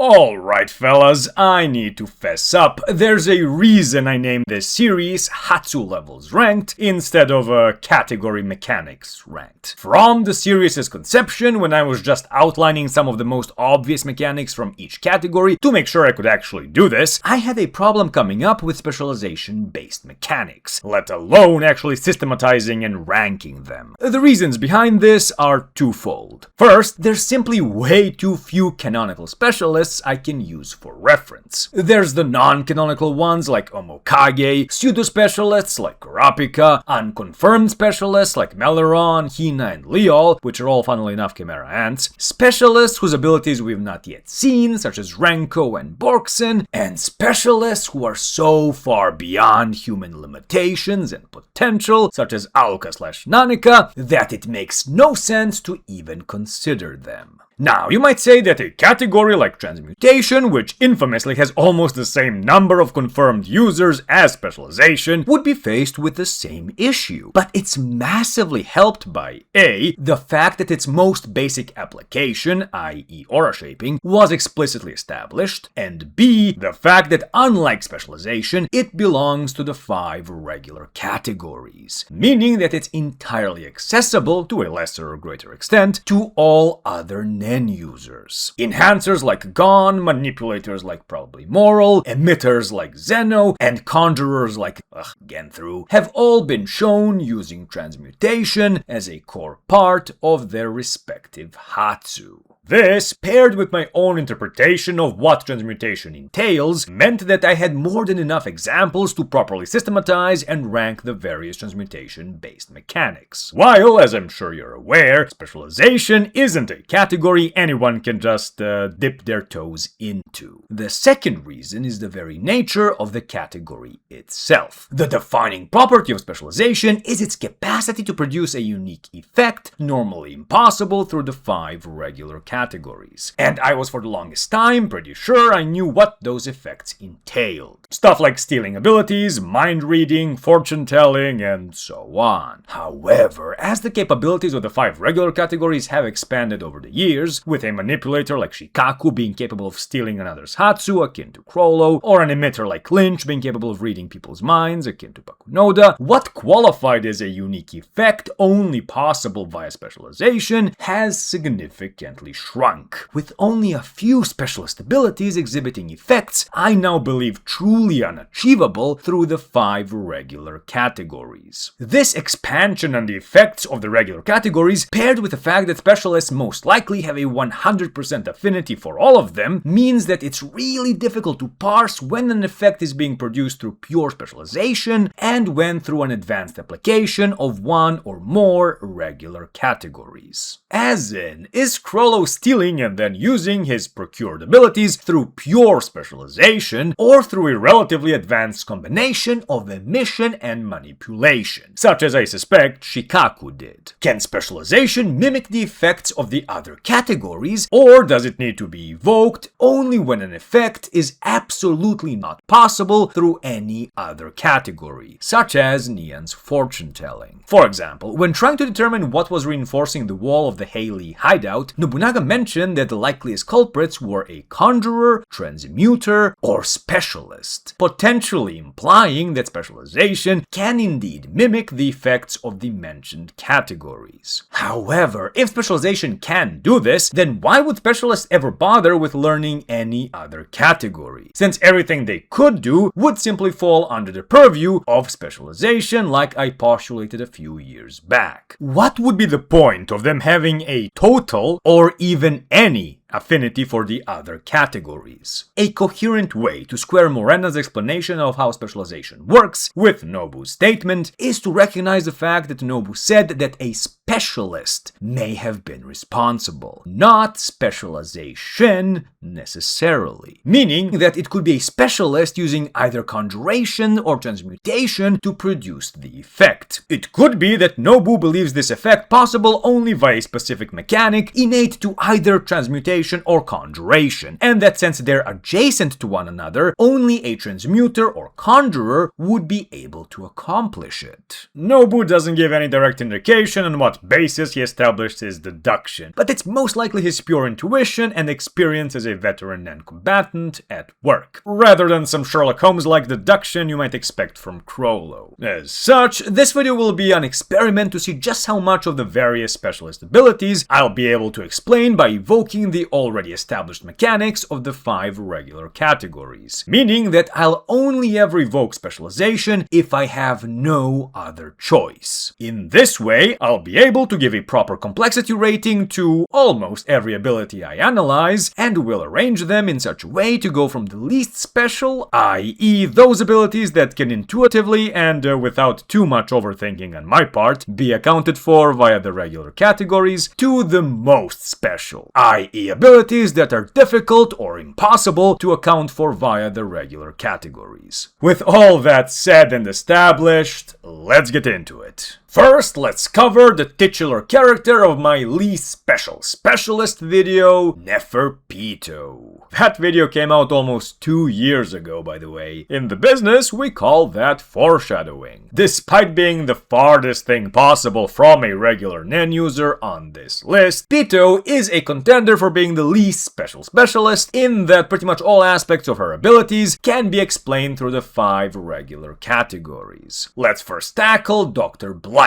Alright fellas, I need to fess up. There's a reason I named this series Hatsu Levels Ranked instead of Category Mechanics Ranked. From the series' conception, when I was just outlining some of the most obvious mechanics from each category to make sure I could actually do this, I had a problem coming up with specialization-based mechanics, let alone actually systematizing and ranking them. The reasons behind this are twofold. First, there's simply way too few canonical specialists I can use for reference. There's the non-canonical ones like Omokage, pseudo-specialists like Kurapika, unconfirmed specialists like Meleron, Hina, and Leol, which are all funnily enough Chimera Ants, specialists whose abilities we've not yet seen, such as Renko and Borksen, and specialists who are so far beyond human limitations and potential, such as Aluka/Nanika, that it makes no sense to even consider them. Now, you might say that a category like Transmutation, which infamously has almost the same number of confirmed users as Specialization, would be faced with the same issue. But it's massively helped by A, the fact that its most basic application, i.e. aura shaping, was explicitly established, and B, the fact that unlike Specialization, it belongs to the 5 regular categories, meaning that it's entirely accessible, to a lesser or greater extent, to all other users. Enhancers like Gon, manipulators like Probably Moral, emitters like Zeno, and conjurers like Genthru have all been shown using transmutation as a core part of their respective Hatsu. This, paired with my own interpretation of what transmutation entails, meant that I had more than enough examples to properly systematize and rank the various transmutation-based mechanics. While, as I'm sure you're aware, specialization isn't a category anyone can just dip their toes into. The second reason is the very nature of the category itself. The defining property of specialization is its capacity to produce a unique effect, normally impossible through the 5 regular categories. And I was for the longest time pretty sure I knew what those effects entailed. Stuff like stealing abilities, mind reading, fortune telling, and so on. However, as the capabilities of the 5 regular categories have expanded over the years, with a manipulator like Shikaku being capable of stealing another's Hatsu akin to Chrollo, or an emitter like Lynch being capable of reading people's minds akin to Pakunoda, what qualified as a unique effect only possible via specialization has significantly shrunk. With only a few specialist abilities exhibiting effects I now believe truly unachievable through the 5 regular categories. This expansion on the effects of the regular categories, paired with the fact that specialists most likely have a 100% affinity for all of them, means that it's really difficult to parse when an effect is being produced through pure specialization and when through an advanced application of one or more regular categories. As in, is Chrollo stealing and then using his procured abilities through pure specialization, or through a relatively advanced combination of emission and manipulation, such as I suspect Shikaku did? Can specialization mimic the effects of the other categories, or does it need to be evoked only when an effect is absolutely not possible through any other category, such as Nian's fortune telling? For example, when trying to determine what was reinforcing the wall of the Haley hideout, Nobunaga mentioned that the likeliest culprits were a conjurer, transmuter, or specialist, potentially implying that specialization can indeed mimic the effects of the mentioned categories. However, if specialization can do this, then why would specialists ever bother with learning any other category, since everything they could do would simply fall under the purview of specialization like I postulated a few years back? What would be the point of them having a total or even any affinity for the other categories? A coherent way to square Morena's explanation of how specialization works with Nobu's statement is to recognize the fact that Nobu said that a specialist may have been responsible, not specialization necessarily, meaning that it could be a specialist using either conjuration or transmutation to produce the effect. It could be that Nobu believes this effect possible only via a specific mechanic innate to either transmutation or conjuration, and that since they're adjacent to one another, only a transmuter or conjurer would be able to accomplish it. Nobu doesn't give any direct indication on what what basis he established his deduction, but it's most likely his pure intuition and experience as a veteran and combatant at work, rather than some Sherlock Holmes-like deduction you might expect from Crollo. As such, this video will be an experiment to see just how much of the various specialist abilities I'll be able to explain by evoking the already established mechanics of the 5 regular categories, meaning that I'll only ever evoke specialization if I have no other choice. In this way, I'll be able to give a proper complexity rating to almost every ability I analyze, and will arrange them in such a way to go from the least special, i.e. those abilities that can intuitively and without too much overthinking on my part be accounted for via the regular categories, to the most special, i.e. abilities that are difficult or impossible to account for via the regular categories. With all that said and established, let's get into it. First, let's cover the titular character of my least special specialist video, Pitou. That video came out almost 2 years ago, by the way. In the business, we call that foreshadowing. Despite being the farthest thing possible from a regular Nen user on this list, Pitou is a contender for being the least special specialist, in that pretty much all aspects of her abilities can be explained through the 5 regular categories. Let's first tackle Dr. Blythe.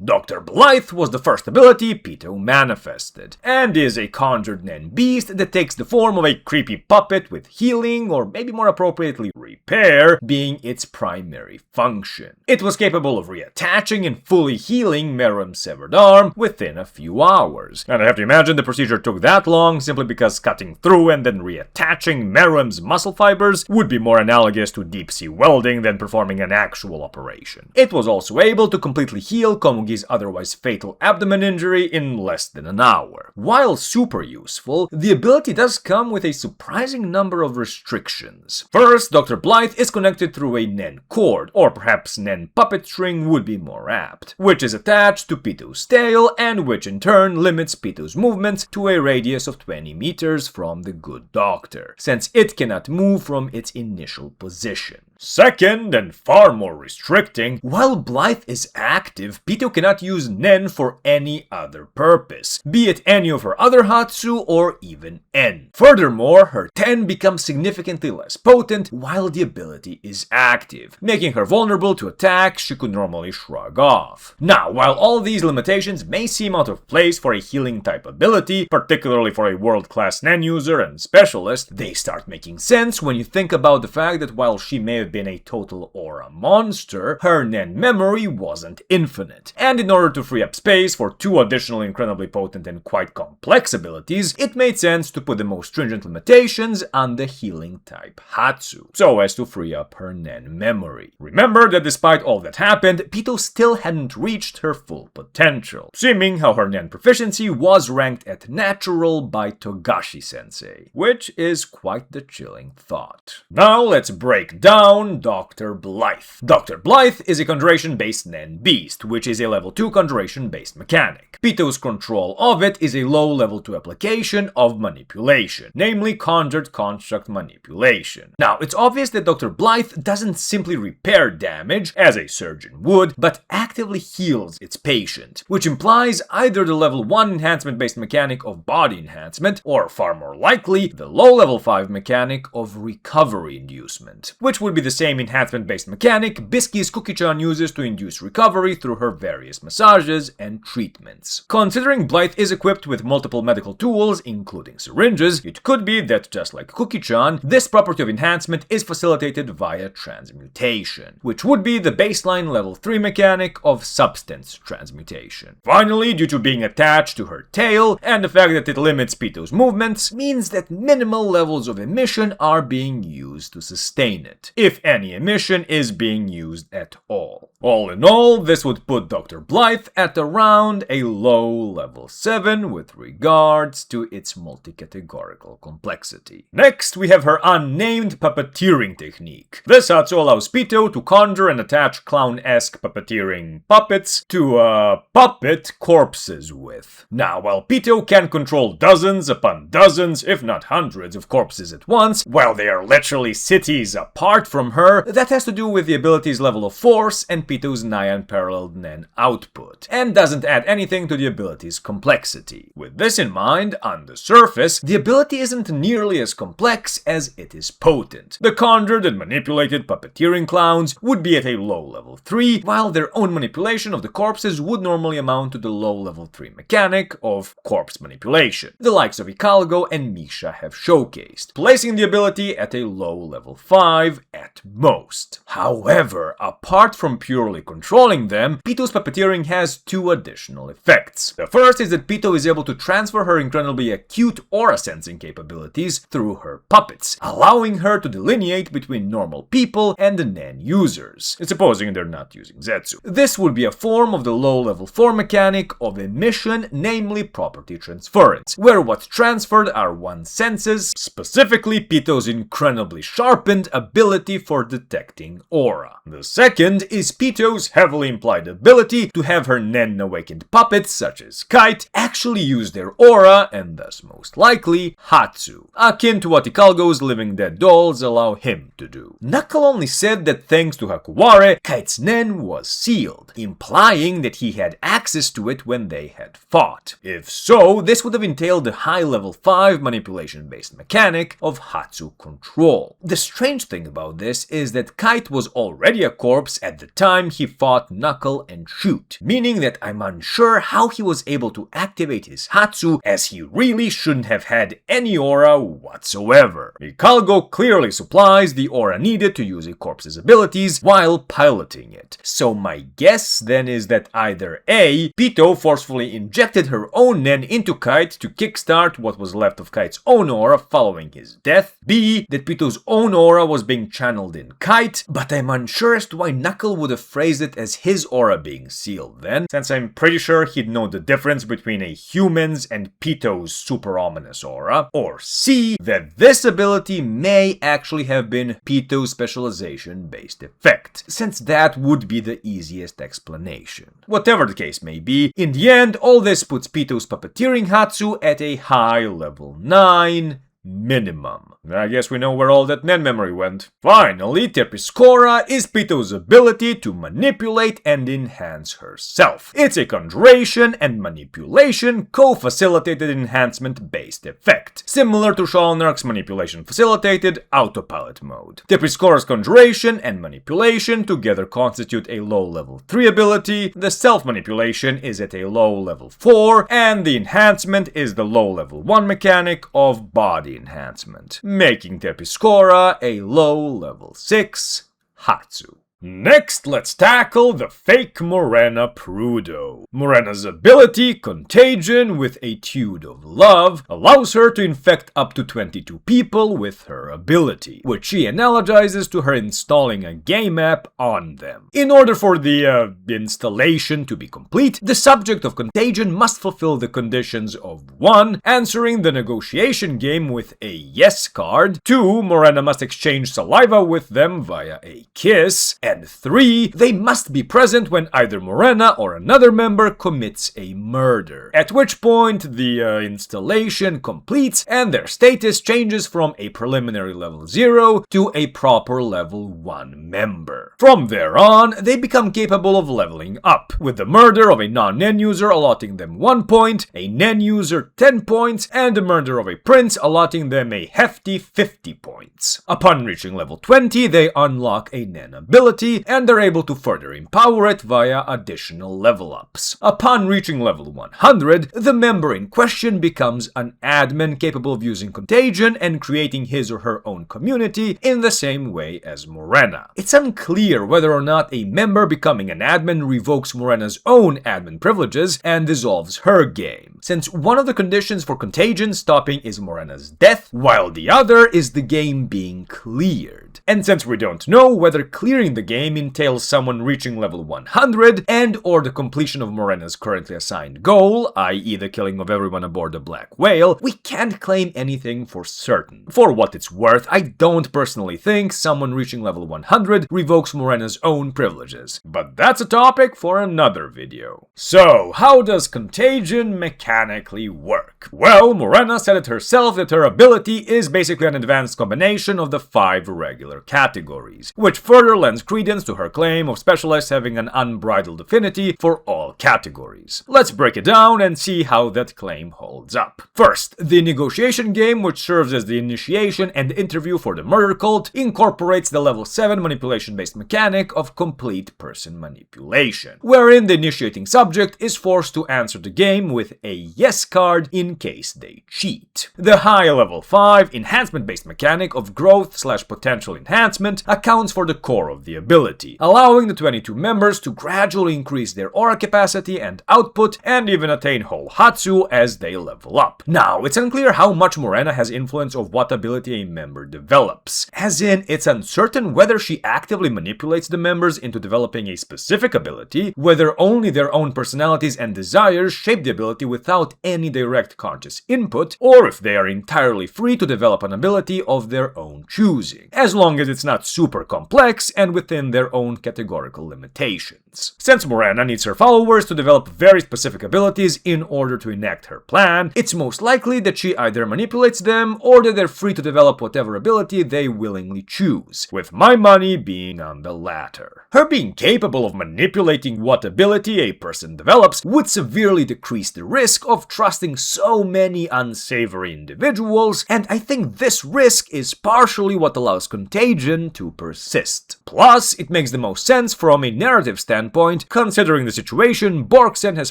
Dr. Blythe was the first ability Pitou manifested, and is a conjured Nen beast that takes the form of a creepy puppet with healing, or maybe more appropriately repair, being its primary function. It was capable of reattaching and fully healing Merum's severed arm within a few hours, and I have to imagine the procedure took that long simply because cutting through and then reattaching Merum's muscle fibers would be more analogous to deep-sea welding than performing an actual operation. It was also able to completely heal Komugi's otherwise fatal abdomen injury in less than an hour. While super useful, the ability does come with a surprising number of restrictions. First, Dr. Blythe is connected through a Nen cord, or perhaps Nen puppet string would be more apt, which is attached to Pitou's tail, and which in turn limits Pitou's movements to a radius of 20 meters from the good doctor, since it cannot move from its initial position. Second, and far more restricting, while Blythe is active, Pitou cannot use Nen for any other purpose, be it any of her other Hatsu or even N. Furthermore, her Ten becomes significantly less potent while the ability is active, making her vulnerable to attacks she could normally shrug off. Now, while all these limitations may seem out of place for a healing type ability, particularly for a world-class Nen user and specialist, they start making sense when you think about the fact that while she may have been a total aura monster, her Nen memory wasn't infinite, and in order to free up space for 2 additional incredibly potent and quite complex abilities, it made sense to put the most stringent limitations on the healing type Hatsu, so as to free up her Nen memory. Remember that despite all that happened, Pitou still hadn't reached her full potential, seeming how her Nen proficiency was ranked at natural by Togashi-sensei, which is quite the chilling thought. Now let's break down Dr. Blythe. Dr. Blythe is a conjuration-based Nen beast, which is a level 2 conjuration-based mechanic. Pitou's control of it is a low level 2 application of manipulation, namely conjured construct manipulation. Now, it's obvious that Dr. Blythe doesn't simply repair damage, as a surgeon would, but actively heals its patient, which implies either the level 1 enhancement-based mechanic of body enhancement, or far more likely, the low level 5 mechanic of recovery inducement, which would be the same enhancement-based mechanic Bisky's Cookie-chan uses to induce recovery through her various massages and treatments. Considering Blythe is equipped with multiple medical tools, including syringes, it could be that, just like Cookie-chan, this property of enhancement is facilitated via transmutation, which would be the baseline level 3 mechanic of substance transmutation. Finally, due to being attached to her tail, and the fact that it limits Pitou's movements, means that minimal levels of emission are being used to sustain it, if any emission is being used at all. All in all, this would put Dr. Blythe at around a low level 7 with regards to its multi-categorical complexity. Next, we have her unnamed puppeteering technique. This Hatsu allows Pitou to conjure and attach clown-esque puppeteering puppets to puppet corpses with. Now, while Pitou can control dozens upon dozens, if not hundreds of corpses at once, while they are literally cities apart from her, that has to do with the ability's level of force and Pitou's nigh unparalleled sealed Nen output, and doesn't add anything to the ability's complexity. With this in mind, on the surface, the ability isn't nearly as complex as it is potent. The conjured and manipulated puppeteering clowns would be at a low level 3, while their own manipulation of the corpses would normally amount to the low level 3 mechanic of corpse manipulation, the likes of Hidalgo and Misha have showcased, placing the ability at a low level 5 at most. However, apart from purely controlling them, Pitou's puppeteering has two additional effects. The first is that Pitou is able to transfer her incredibly acute aura sensing capabilities through her puppets, allowing her to delineate between normal people and the Nen users, supposing they're not using Zetsu. This would be a form of the low level 4 mechanic of emission, namely property transference, where what's transferred are one's senses, specifically Pitou's incredibly sharpened ability for detecting aura. The second is Pitou's heavily implied ability to have her Nen awakened puppets, such as Kite, actually use their aura, and thus most likely Hatsu, akin to what Hidalgo's living dead dolls allow him to do. Knuckle only said that thanks to Hakuware, Kite's Nen was sealed, implying that he had access to it when they had fought. If so, this would have entailed the high level 5 manipulation-based mechanic of Hatsu control. The strange thing about this is that Kite was already a corpse at the time he fought Knuckle and Shoot, meaning that I'm unsure how he was able to activate his Hatsu, as he really shouldn't have had any aura whatsoever. Hidalgo clearly supplies the aura needed to use a corpse's abilities while piloting it, so my guess then is that either A, Pitou forcefully injected her own Nen into Kite to kickstart what was left of Kite's own aura following his death, B, that Pitou's own aura was being channeled in Kite, but I'm unsure as to why Knuckle would have phrased it as his aura being sealed then, since I'm pretty sure he'd know the difference between a human's and Pitou's super ominous aura, or C, that this ability may actually have been Pitou's specialization-based effect, since that would be the easiest explanation. Whatever the case may be, in the end, all this puts Pitou's puppeteering Hatsu at a high level 9 minimum. I guess we know where all that Nen memory went. Finally, Tepiscora is Pitou's ability to manipulate and enhance herself. It's a conjuration and manipulation co-facilitated enhancement-based effect, similar to Shalnark's manipulation-facilitated autopilot mode. Tepiscora's conjuration and manipulation together constitute a low level 3 ability, the self-manipulation is at a low level 4, and the enhancement is the low level 1 mechanic of body enhancement, making Tepiscora a low level 6 Hatsu. Next, let's tackle the fake Morena Prudo. Morena's ability, Contagion with a Tude of Love, allows her to infect up to 22 people with her ability, which she analogizes to her installing a game app on them. In order for the installation to be complete, the subject of Contagion must fulfill the conditions of 1. Answering the negotiation game with a yes card, 2. Morena must exchange saliva with them via a kiss, and 3. They must be present when either Morena or another member commits a murder, at which point the installation completes and their status changes from a preliminary level 0 to a proper level 1 member. From there on, they become capable of leveling up, with the murder of a non-Nen user allotting them 1 point, a Nen user 10 points, and the murder of a prince allotting them a hefty 50 points. Upon reaching level 20, they unlock a Nen ability, and are able to further empower it via additional level ups. Upon reaching level 100, the member in question becomes an admin capable of using Contagion and creating his or her own community in the same way as Morena. It's unclear whether or not a member becoming an admin revokes Morena's own admin privileges and dissolves her game, since one of the conditions for Contagion stopping is Morena's death, while the other is the game being cleared. And since we don't know whether clearing the game entails someone reaching level 100 and or the completion of Morena's currently assigned goal, i.e. the killing of everyone aboard the Black Whale, we can't claim anything for certain. For what it's worth, I don't personally think someone reaching level 100 revokes Morena's own privileges, but that's a topic for another video. So, how does Contagion mechanically work? Well, Morena said it herself that her ability is basically an advanced combination of the 5 regular categories, which further lends credence to her claim of specialists having an unbridled affinity for all categories. Let's break it down and see how that claim holds up. First, the negotiation game, which serves as the initiation and interview for the murder cult, incorporates the level 7 manipulation-based mechanic of complete person manipulation, wherein the initiating subject is forced to answer the game with a yes card in case they cheat. The high level 5 enhancement-based mechanic of growth/potential enhancement accounts for the core of the ability, allowing the 22 members to gradually increase their aura capacity and output and even attain whole Hatsu as they level up. Now, it's unclear how much Morena has influence of what ability a member develops, as in, it's uncertain whether she actively manipulates the members into developing a specific ability, whether only their own personalities and desires shape the ability without any direct conscious input, or if they are entirely free to develop an ability of their own choosing, as long as it's not super complex and within their own categorical limitations. Since Morena needs her followers to develop very specific abilities in order to enact her plan, it's most likely that she either manipulates them or that they're free to develop whatever ability they willingly choose, with my money being on the latter. Her being capable of manipulating what ability a person develops would severely decrease the risk of trusting so many unsavory individuals, and I think this risk is partially what allows Contagion to persist. Plus, it makes the most sense from a narrative standpoint, considering the situation Borksen has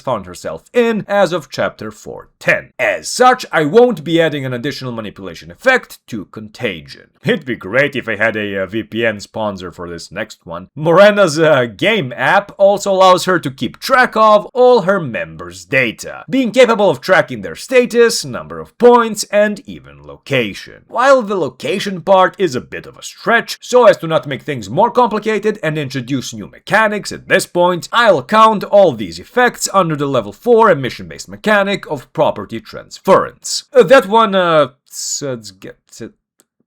found herself in as of chapter 410. As such, I won't be adding an additional manipulation effect to Contagion. It'd be great if I had a VPN sponsor for this next one. Morena's game app also allows her to keep track of all her members' data, being capable of tracking their status, number of points, and even location. While the location part is a bit of a stretch, so as to not make things more complicated and introduce new mechanics at this point, I'll count all these effects under the level 4 emission-based mechanic of property transference. That one,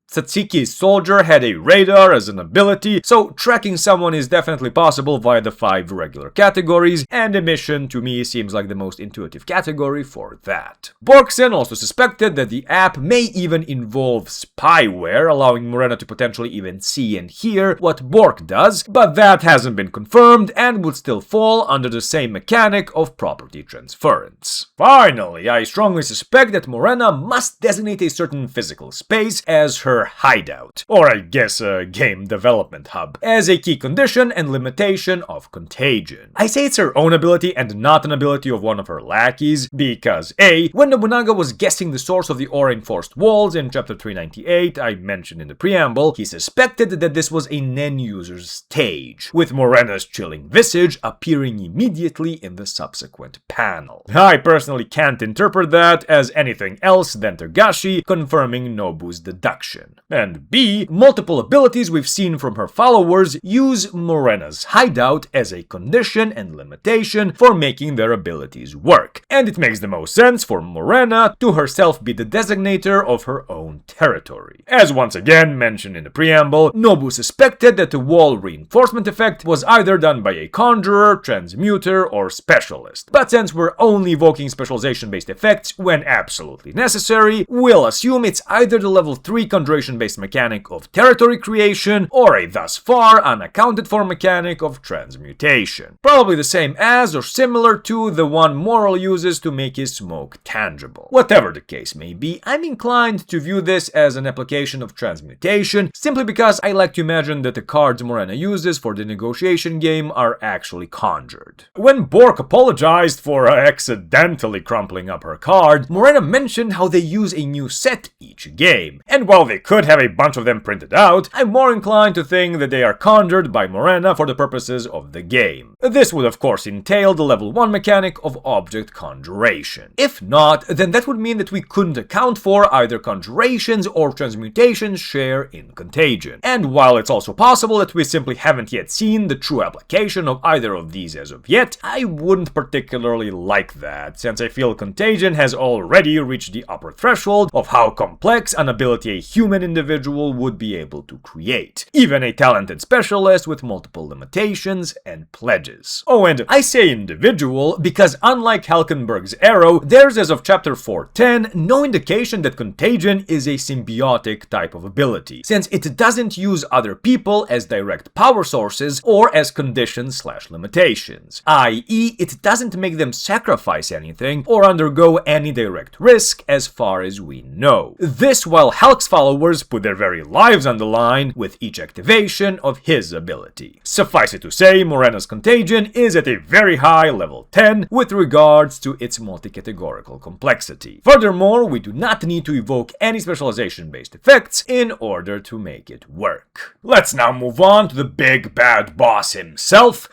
Satsuki's soldier had a radar as an ability, so tracking someone is definitely possible via the 5 regular categories, and emission to me seems like the most intuitive category for that. Borksen also suspected that the app may even involve spyware, allowing Morena to potentially even see and hear what Bork does, but that hasn't been confirmed and would still fall under the same mechanic of property transference. Finally, I strongly suspect that Morena must designate a certain physical space as her hideout, or I guess a game development hub, as a key condition and limitation of Contagion. I say it's her own ability and not an ability of one of her lackeys, because A, when Nobunaga was guessing the source of the aura-enforced walls in chapter 398 I mentioned in the preamble, he suspected that this was a Nen user's stage, with Morena's chilling visage appearing immediately in the subsequent panel. I personally can't interpret that as anything else than Togashi confirming Nobu's deduction. And B, multiple abilities we've seen from her followers use Morena's hideout as a condition and limitation for making their abilities work, and it makes the most sense for Morena to herself be the designator of her own territory. As once again mentioned in the preamble, Nobu suspected that the wall reinforcement effect was either done by a conjurer, transmuter, or specialist, but since we're only evoking specialization-based effects when absolutely necessary, we'll assume it's either the level 3 conjuration based mechanic of territory creation, or a thus far unaccounted for mechanic of transmutation. Probably the same as or similar to the one Moral uses to make his smoke tangible. Whatever the case may be, I'm inclined to view this as an application of transmutation, simply because I like to imagine that the cards Morena uses for the negotiation game are actually conjured. When Bork apologized for accidentally crumpling up her card, Morena mentioned how they use a new set each game, and while they could have a bunch of them printed out, I'm more inclined to think that they are conjured by Morena for the purposes of the game. This would of course entail the level 1 mechanic of object conjuration. If not, then that would mean that we couldn't account for either conjurations or transmutations share in Contagion. And while it's also possible that we simply haven't yet seen the true application of either of these as of yet, I wouldn't particularly like that, since I feel Contagion has already reached the upper threshold of how complex an ability a human human individual would be able to create. Even a talented specialist with multiple limitations and pledges. Oh, and I say individual because unlike Halkenberg's arrow, there's as of chapter 410 no indication that Contagion is a symbiotic type of ability, since it doesn't use other people as direct power sources or as conditions/limitations, i.e. it doesn't make them sacrifice anything or undergo any direct risk as far as we know. This while Halk's followers put their very lives on the line with each activation of his ability. Suffice it to say, Morena's Contagion is at a very high level 10 with regards to its multi-categorical complexity. Furthermore, we do not need to evoke any specialization-based effects in order to make it work. Let's now move on to the big bad boss himself,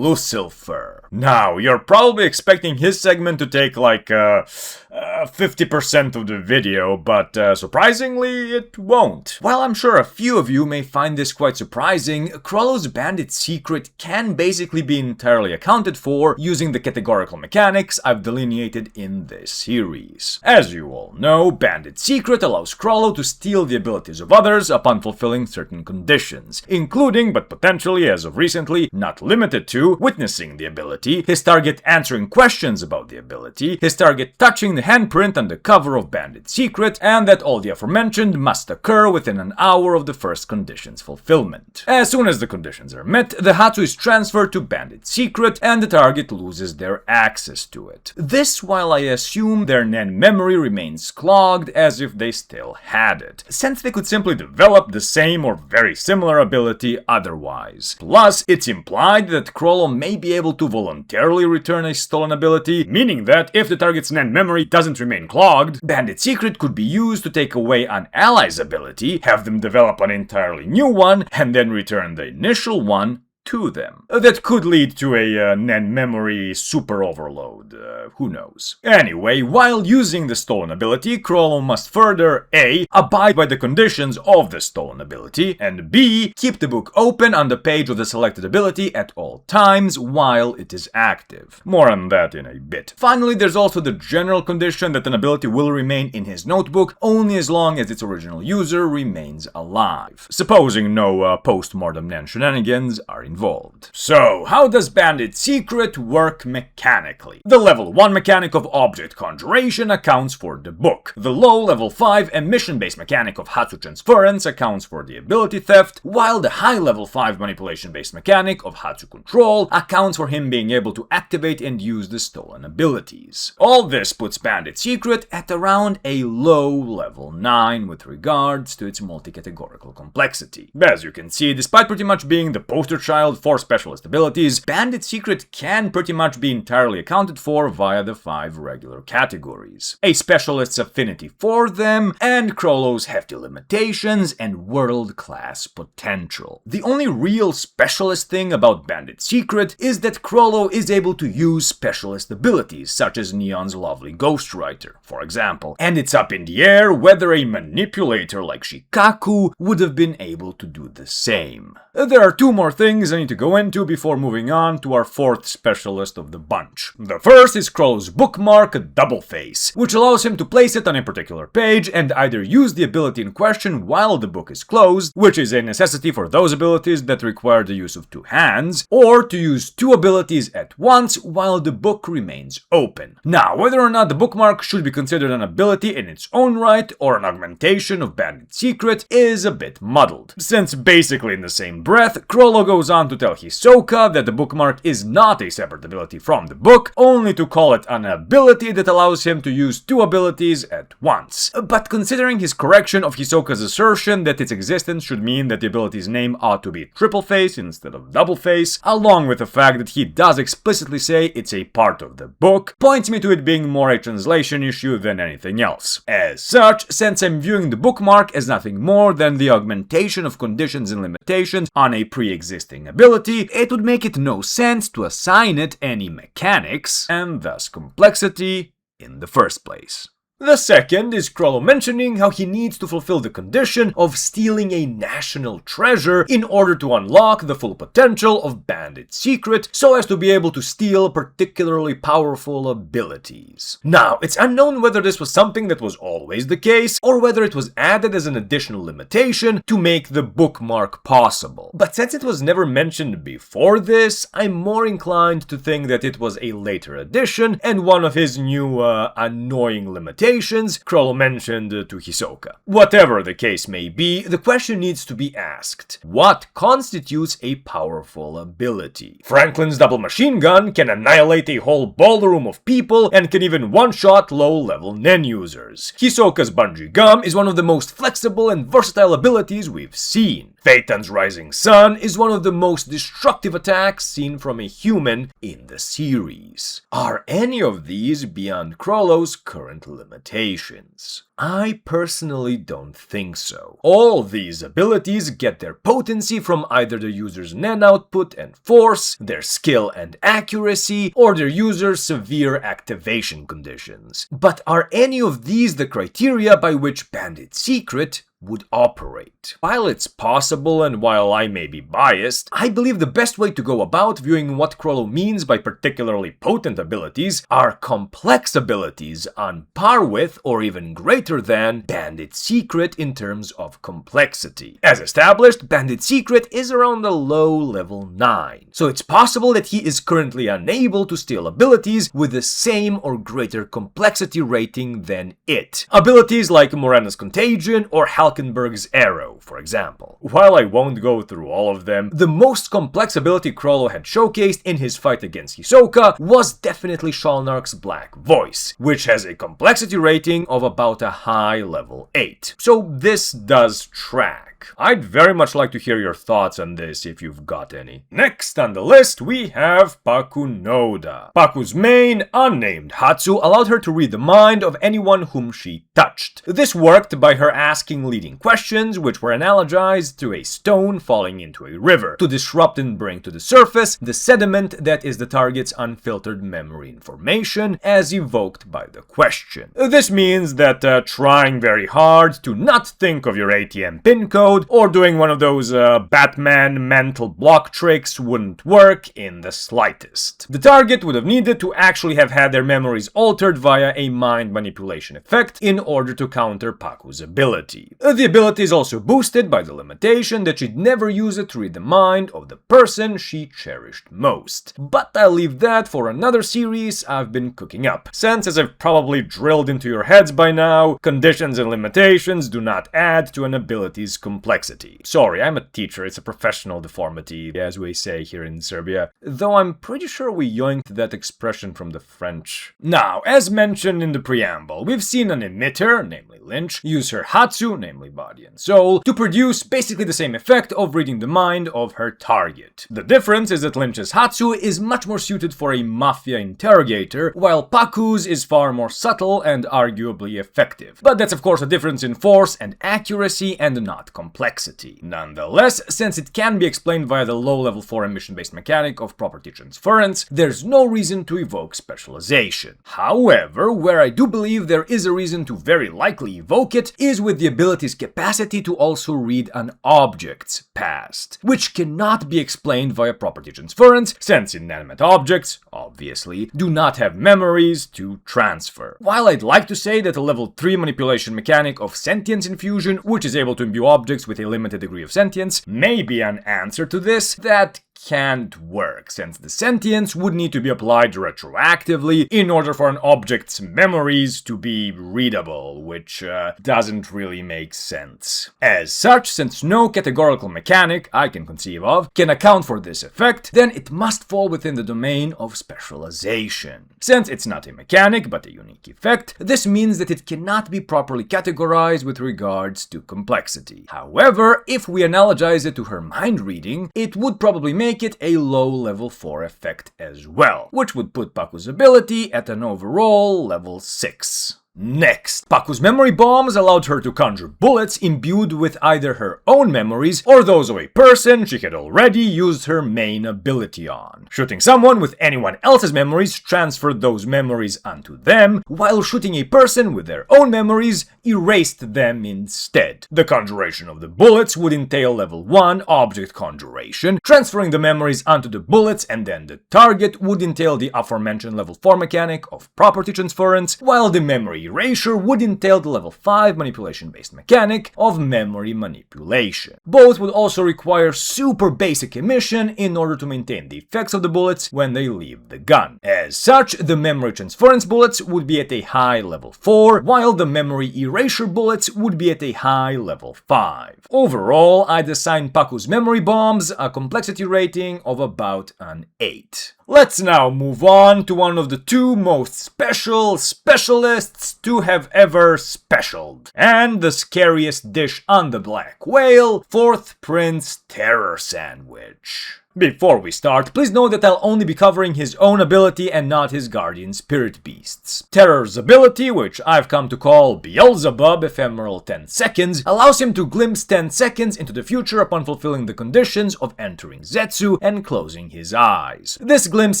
Lucifer. Now, you're probably expecting his segment to take like 50% of the video, but surprisingly, it won't. While I'm sure a few of you may find this quite surprising, Krollo's Bandit secret can basically be entirely accounted for using the categorical mechanics I've delineated in this series. As you all know, Bandit secret allows Krollo to steal the abilities of others upon fulfilling certain conditions, including, but potentially as of recently, not limited to, witnessing the ability, his target answering questions about the ability, his target touching the handprint on the cover of Bandit secret, and that all the aforementioned must occur within an hour of the first condition's fulfillment. As soon as the conditions are met, the Hatsu is transferred to Bandit secret, and the target loses their access to it. This while I assume their NAND memory remains clogged as if they still had it, since they could simply develop the same or very similar ability otherwise. Plus, it's implied that Krollo may be able to voluntarily return a stolen ability, meaning that if the target's NAND memory doesn't remain clogged, Bandit secret could be used to take away an ally's ability, have them develop an entirely new one, and then return the initial one to them. That could lead to a NAND memory super overload, who knows. Anyway, while using the stolen ability, Krollo must further A. abide by the conditions of the stolen ability, and B. keep the book open on the page of the selected ability at all times while it is active. More on that in a bit. Finally, there's also the general condition that an ability will remain in his notebook only as long as its original user remains alive, supposing no post-mortem NAND shenanigans are involved. So, how does Bandit secret work mechanically? The level 1 mechanic of object conjuration accounts for the book. The low level 5 emission-based mechanic of Hatsu transference accounts for the ability theft, while the high level 5 manipulation-based mechanic of Hatsu control accounts for him being able to activate and use the stolen abilities. All this puts Bandit secret at around a low level 9 with regards to its multi-categorical complexity. As you can see, despite pretty much being the poster child for specialist abilities, Bandit secret can pretty much be entirely accounted for via the 5 regular categories. A specialist's affinity for them, and Krollo's hefty limitations and world-class potential. The only real specialist thing about Bandit secret is that Krollo is able to use specialist abilities, such as Neon's lovely Ghostwriter, for example, and it's up in the air whether a manipulator like Shikaku would have been able to do the same. There are 2 more things I need to go into before moving on to our 4th specialist of the bunch. The first is Krollo's bookmark Double Face, which allows him to place it on a particular page and either use the ability in question while the book is closed, which is a necessity for those abilities that require the use of 2 hands, or to use 2 abilities at once while the book remains open. Now, whether or not the bookmark should be considered an ability in its own right or an augmentation of Bandit secret is a bit muddled, since basically in the same breath, Krollo goes on to tell Hisoka that the bookmark is not a separate ability from the book, only to call it an ability that allows him to use 2 abilities at once. But considering his correction of Hisoka's assertion that its existence should mean that the ability's name ought to be Triple Face instead of Double Face, along with the fact that he does explicitly say it's a part of the book, points me to it being more a translation issue than anything else. As such, since I'm viewing the bookmark as nothing more than the augmentation of conditions and limitations on a pre-existing ability, it would make it no sense to assign it any mechanics, and thus complexity, in the first place. The second is Crollo mentioning how he needs to fulfill the condition of stealing a national treasure in order to unlock the full potential of Bandit's secret, so as to be able to steal particularly powerful abilities. Now, it's unknown whether this was something that was always the case, or whether it was added as an additional limitation to make the bookmark possible. But since it was never mentioned before this, I'm more inclined to think that it was a later addition, and one of his new, annoying limitations Crollo mentioned to Hisoka. Whatever the case may be, the question needs to be asked: what constitutes a powerful ability? Franklin's double machine gun can annihilate a whole ballroom of people and can even one-shot low-level Nen users. Hisoka's bungee gum is one of the most flexible and versatile abilities we've seen. Phaeton's rising sun is one of the most destructive attacks seen from a human in the series. Are any of these beyond Crollo's current limitations? I personally don't think so. All these abilities get their potency from either the user's Nen output and force, their skill and accuracy, or their user's severe activation conditions. But are any of these the criteria by which Bandit's secret would operate? While it's possible and while I may be biased, I believe the best way to go about viewing what Crollo means by particularly potent abilities are complex abilities on par with or even greater than Bandit's secret in terms of complexity. As established, Bandit's secret is around the low level 9, so it's possible that he is currently unable to steal abilities with the same or greater complexity rating than it. Abilities like Morana's Contagion or Halkenberg's Arrow, for example. While I won't go through all of them, the most complex ability Crollo had showcased in his fight against Hisoka was definitely Shalnark's Black Voice, which has a complexity rating of about a high level 8. So this does track. I'd very much like to hear your thoughts on this if you've got any. Next on the list we have Pakunoda. Paku's main, unnamed Hatsu allowed her to read the mind of anyone whom she touched. This worked by her asking leading questions, which were analogized to a stone falling into a river, to disrupt and bring to the surface the sediment that is the target's unfiltered memory information, as evoked by the question. This means that trying very hard to not think of your ATM PIN code or doing one of those Batman mental block tricks wouldn't work in the slightest. The target would have needed to actually have had their memories altered via a mind manipulation effect in order to counter Paku's ability. The ability is also boosted by the limitation that she'd never use it to read the mind of the person she cherished most. But I'll leave that for another series I've been cooking up, since, as I've probably drilled into your heads by now, conditions and limitations do not add to an ability's complexity. Sorry, I'm a teacher, it's a professional deformity, as we say here in Serbia, though I'm pretty sure we yoinked that expression from the French. Now, as mentioned in the preamble, we've seen an emitter, namely Lynch, use her Hatsu, namely body and soul, to produce basically the same effect of reading the mind of her target. The difference is that Lynch's Hatsu is much more suited for a mafia interrogator, while Paku's is far more subtle and arguably effective. But that's of course a difference in force and accuracy and not complexity. Nonetheless, since it can be explained via the low-level 4 emission-based mechanic of property transference, there's no reason to evoke specialization. However, where I do believe there is a reason to very likely evoke it is with the ability's capacity to also read an object's past, which cannot be explained via property transference, since inanimate objects, obviously, do not have memories to transfer. While I'd like to say that a level 3 manipulation mechanic of sentience infusion, which is able to imbue objects with a limited degree of sentience, may be an answer to this, that can't work, since the sentience would need to be applied retroactively in order for an object's memories to be readable, which doesn't really make sense. As such, since no categorical mechanic I can conceive of can account for this effect, then it must fall within the domain of specialization. Since it's not a mechanic but a unique effect, this means that it cannot be properly categorized with regards to complexity. However, if we analogize it to her mind reading, it would probably make it a low level 4 effect as well, which would put Paku's ability at an overall level 6. Next, Paku's memory bombs allowed her to conjure bullets imbued with either her own memories or those of a person she had already used her main ability on. Shooting someone with anyone else's memories transferred those memories onto them, while shooting a person with their own memories erased them instead. The conjuration of the bullets would entail level 1 object conjuration, transferring the memories onto the bullets, and then the target would entail the aforementioned level 4 mechanic of property transference, while the memory erasure would entail the level 5 manipulation-based mechanic of memory manipulation. Both would also require super basic emission in order to maintain the effects of the bullets when they leave the gun. As such, the memory transference bullets would be at a high level 4, while the memory erasure bullets would be at a high level 5. Overall, I'd assign Paku's memory bombs a complexity rating of about an 8. Let's now move on to one of the two most specialists to have ever specialed, and the scariest dish on the Black Whale, Fourth Prince Terror Sandwich. Before we start, please note that I'll only be covering his own ability and not his guardian spirit beasts. Terror's ability, which I've come to call Beelzebub Ephemeral 10 Seconds, allows him to glimpse 10 seconds into the future upon fulfilling the conditions of entering Zetsu and closing his eyes. This glimpse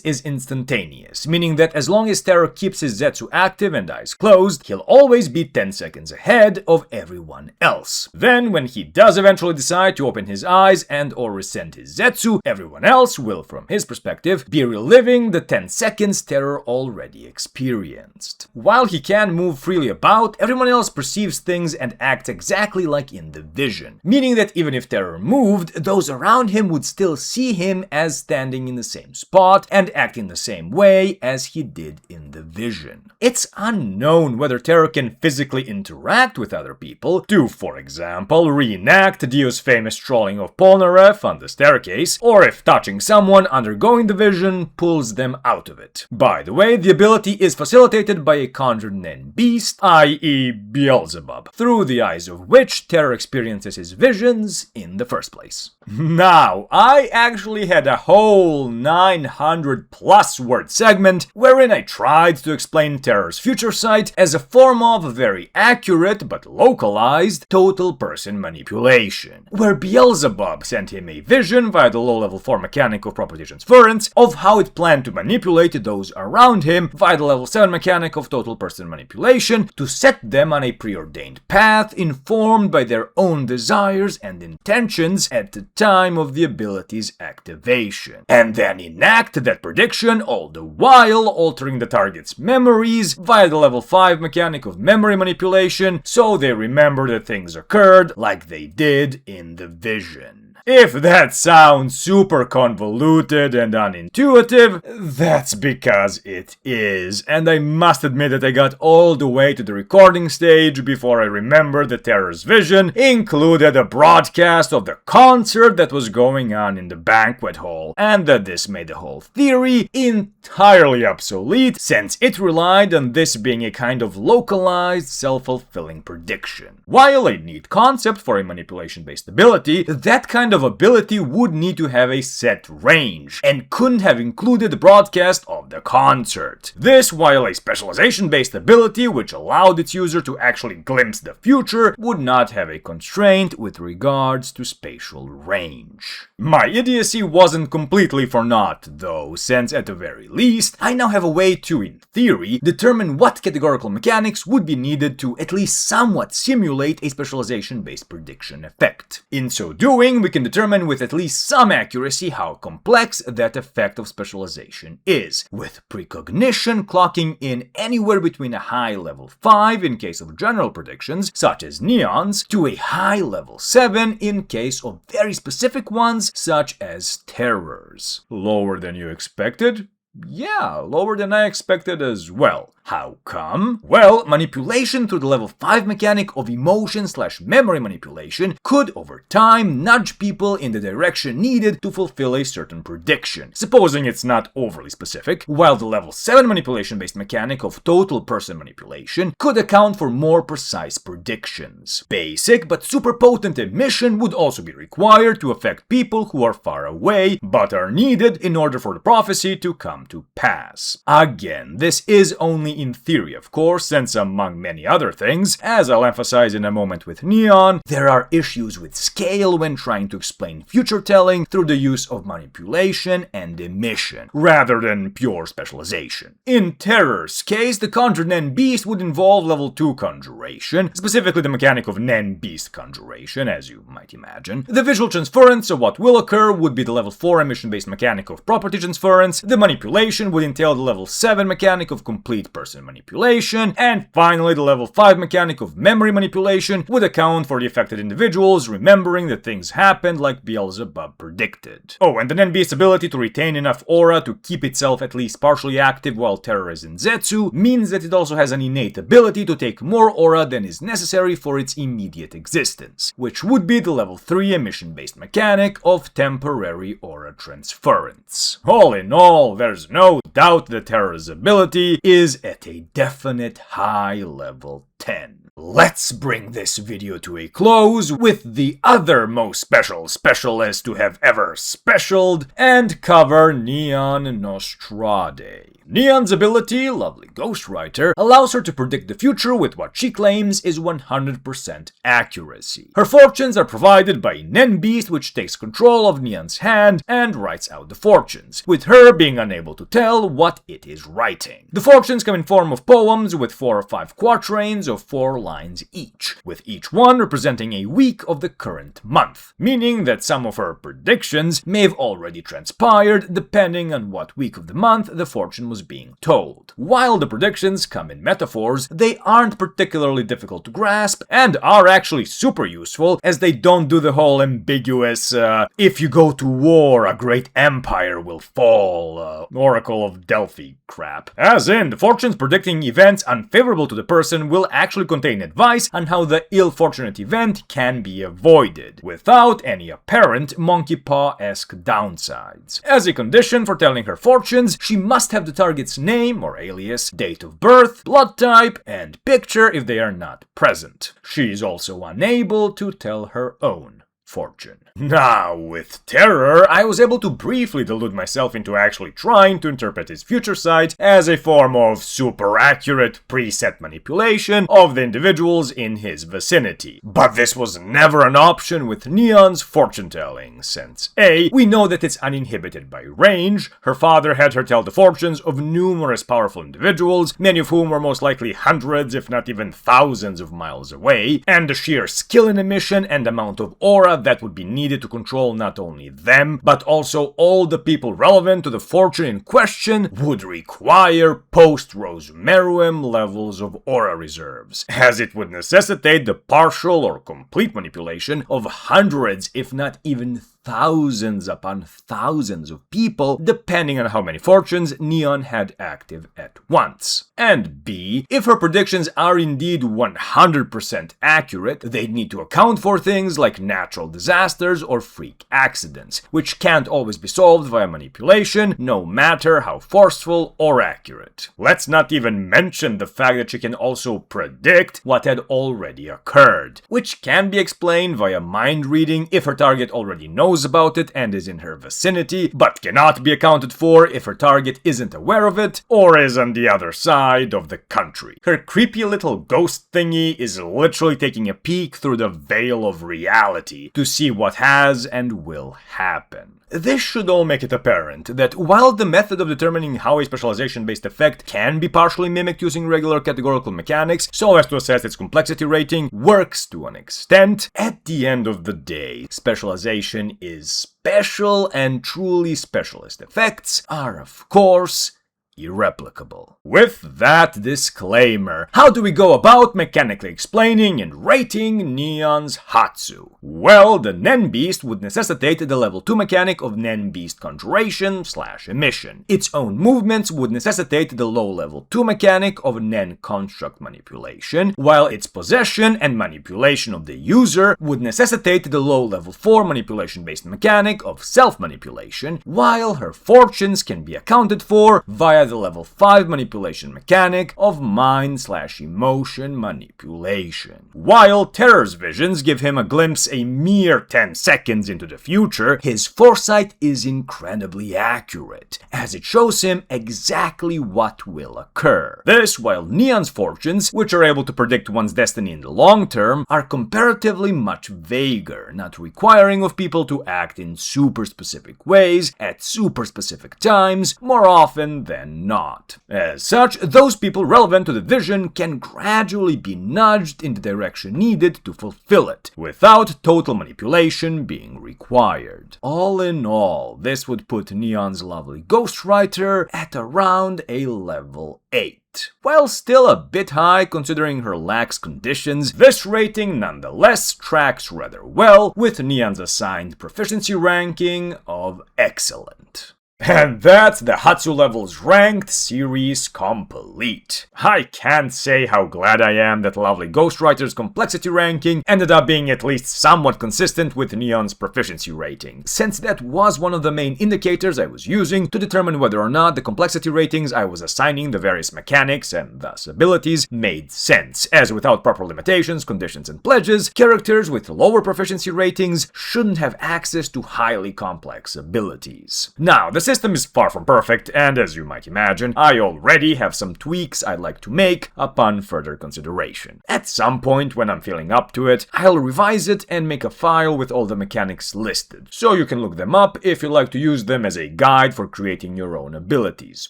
is instantaneous, meaning that as long as Terror keeps his Zetsu active and eyes closed, he'll always be 10 seconds ahead of everyone else. Then, when he does eventually decide to open his eyes and or rescind his Zetsu, everyone else will, from his perspective, be reliving the 10 seconds Terror already experienced. While he can move freely about, everyone else perceives things and acts exactly like in the vision, meaning that even if Terror moved, those around him would still see him as standing in the same spot and acting the same way as he did in the vision. It's unknown whether Terror can physically interact with other people to, for example, reenact Dio's famous trolling of Polnareff on the staircase, or if touching someone undergoing the vision pulls them out of it. By the way, the ability is facilitated by a conjured Nen beast, i.e. Beelzebub, through the eyes of which Terror experiences his visions in the first place. Now, I actually had a whole 900 plus word segment wherein I tried to explain Terror's future sight as a form of very accurate but localized total person manipulation, where Beelzebub sent him a vision via the low-level 4 mechanic of property transference of how it planned to manipulate those around him via the level 7 mechanic of total person manipulation to set them on a preordained path informed by their own desires and intentions at the time of the ability's activation, and then enact that prediction all the while altering the target's memories via the level 5 mechanic of memory manipulation so they remember that things occurred like they did in the vision. If that sounds super convoluted and unintuitive, that's because it is, and I must admit that I got all the way to the recording stage before I remembered that Terror's vision included a broadcast of the concert that was going on in the banquet hall, and that this made the whole theory entirely obsolete since it relied on this being a kind of localized, self-fulfilling prediction. While a neat concept for a manipulation-based ability, that kind of ability would need to have a set range, and couldn't have included the broadcast of the concert. This, while a specialization-based ability which allowed its user to actually glimpse the future, would not have a constraint with regards to spatial range. My idiocy wasn't completely for naught, though, since at the very least, I now have a way to, in theory, determine what categorical mechanics would be needed to at least somewhat simulate a specialization-based prediction effect. In so doing, we can determine with at least some accuracy how complex that effect of specialization is, with precognition clocking in anywhere between a high level 5 in case of general predictions, such as Neon's, to a high level 7 in case of very specific ones, such as Terror's. Lower than you expected? Yeah, lower than I expected as well. How come? Well, manipulation through the level 5 mechanic of emotion/memory manipulation could, over time, nudge people in the direction needed to fulfill a certain prediction, supposing it's not overly specific, while the level 7 manipulation-based mechanic of total person manipulation could account for more precise predictions. Basic but super potent emission would also be required to affect people who are far away, but are needed in order for the prophecy to come to pass. Again, this is only in theory of course, since among many other things, as I'll emphasize in a moment with Neon, there are issues with scale when trying to explain future telling through the use of manipulation and emission, rather than pure specialization. In Terror's case, the Conjure Nen Beast would involve level 2 conjuration, specifically the mechanic of Nen Beast conjuration, as you might imagine. The visual transference of what will occur would be the level 4 emission-based mechanic of property transference, the manipulation would entail the level 7 mechanic of complete person manipulation, and finally the level 5 mechanic of memory manipulation would account for the affected individuals remembering that things happened like Beelzebub predicted. Oh, and the Nen Beast's ability to retain enough aura to keep itself at least partially active while Terror is in Zetsu means that it also has an innate ability to take more aura than is necessary for its immediate existence, which would be the level 3 emission-based mechanic of temporary aura transference. All in all, there's no doubt that Terror's ability is at a definite high level 10. Let's bring this video to a close with the other most special specialist to have ever specialed and cover Neon Nostrade. Neon's ability, lovely ghostwriter, allows her to predict the future with what she claims is 100% accuracy. Her fortunes are provided by Nen Beast, which takes control of Neon's hand and writes out the fortunes, with her being unable to tell what it is writing. The fortunes come in form of poems with 4 or 5 quatrains of 4 lines each, with each one representing a week of the current month, meaning that some of her predictions may have already transpired depending on what week of the month the fortune was being told. While the predictions come in metaphors, they aren't particularly difficult to grasp and are actually super useful, as they don't do the whole ambiguous if you go to war a great empire will fall Oracle of Delphi crap. As in, the fortunes predicting events unfavorable to the person will actually contain advice on how the ill-fortunate event can be avoided, without any apparent monkey paw-esque downsides. As a condition for telling her fortunes, she must have the target's name or alias, date of birth, blood type, and picture if they are not present. She is also unable to tell her own fortune. Now, with Terror, I was able to briefly delude myself into actually trying to interpret his future sight as a form of super accurate preset manipulation of the individuals in his vicinity. But this was never an option with Neon's fortune telling, since A, we know that it's uninhibited by range. Her father had her tell the fortunes of numerous powerful individuals, many of whom were most likely hundreds if not even thousands of miles away, and the sheer skill in emission and amount of aura that would be needed to control not only them, but also all the people relevant to the fortune in question would require post-Rosmeruem levels of aura reserves, as it would necessitate the partial or complete manipulation of hundreds, if not even thousands upon thousands of people, depending on how many fortunes Neon had active at once. And B, if her predictions are indeed 100% accurate, they'd need to account for things like natural disasters or freak accidents, which can't always be solved via manipulation, no matter how forceful or accurate. Let's not even mention the fact that she can also predict what had already occurred, which can be explained via mind reading if her target already knows about it and is in her vicinity, but cannot be accounted for if her target isn't aware of it or is on the other side of the country. Her creepy little ghost thingy is literally taking a peek through the veil of reality to see what has and will happen. This should all make it apparent that while the method of determining how a specialization-based effect can be partially mimicked using regular categorical mechanics so as to assess its complexity rating works to an extent, at the end of the day, specialization is special, and truly specialist effects are, of course, irreplicable. With that disclaimer, how do we go about mechanically explaining and rating Neon's Hatsu? Well, the Nen Beast would necessitate the level 2 mechanic of Nen Beast Conjuration/Emission. Its own movements would necessitate the low level 2 mechanic of Nen Construct Manipulation, while its possession and manipulation of the user would necessitate the low level 4 manipulation-based mechanic of Self-Manipulation, while her fortunes can be accounted for via has a level 5 manipulation mechanic of mind/emotion manipulation. While Terror's visions give him a glimpse a mere 10 seconds into the future, his foresight is incredibly accurate, as it shows him exactly what will occur. This, while Neon's fortunes, which are able to predict one's destiny in the long term, are comparatively much vaguer, not requiring of people to act in super specific ways at super specific times more often than not. As such, those people relevant to the vision can gradually be nudged in the direction needed to fulfill it, without total manipulation being required. All in all, this would put Neon's lovely ghostwriter at around a level 8. While still a bit high considering her lax conditions, this rating nonetheless tracks rather well with Neon's assigned proficiency ranking of excellent. And that's the Hatsu Levels Ranked series complete. I can't say how glad I am that lovely Ghostwriter's complexity ranking ended up being at least somewhat consistent with Neon's proficiency rating, since that was one of the main indicators I was using to determine whether or not the complexity ratings I was assigning the various mechanics and thus abilities made sense, as without proper limitations, conditions, and pledges, characters with lower proficiency ratings shouldn't have access to highly complex abilities. Now, the system is far from perfect, and as you might imagine, I already have some tweaks I'd like to make upon further consideration. At some point, when I'm feeling up to it, I'll revise it and make a file with all the mechanics listed, so you can look them up if you like to use them as a guide for creating your own abilities,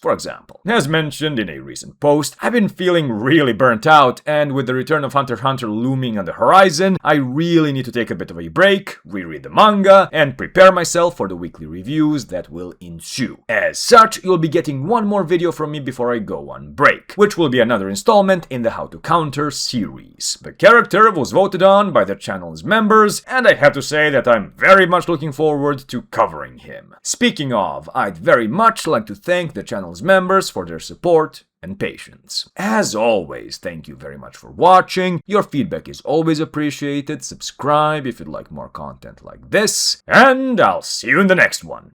for example. As mentioned in a recent post, I've been feeling really burnt out, and with the return of Hunter x Hunter looming on the horizon, I really need to take a bit of a break, reread the manga, and prepare myself for the weekly reviews that will ensue. As such, you'll be getting one more video from me before I go on break, which will be another installment in the How to Counter series. The character was voted on by the channel's members, and I have to say that I'm very much looking forward to covering him. Speaking of, I'd very much like to thank the channel's members for their support and patience. As always, thank you very much for watching. Your feedback is always appreciated. Subscribe if you'd like more content like this, and I'll see you in the next one.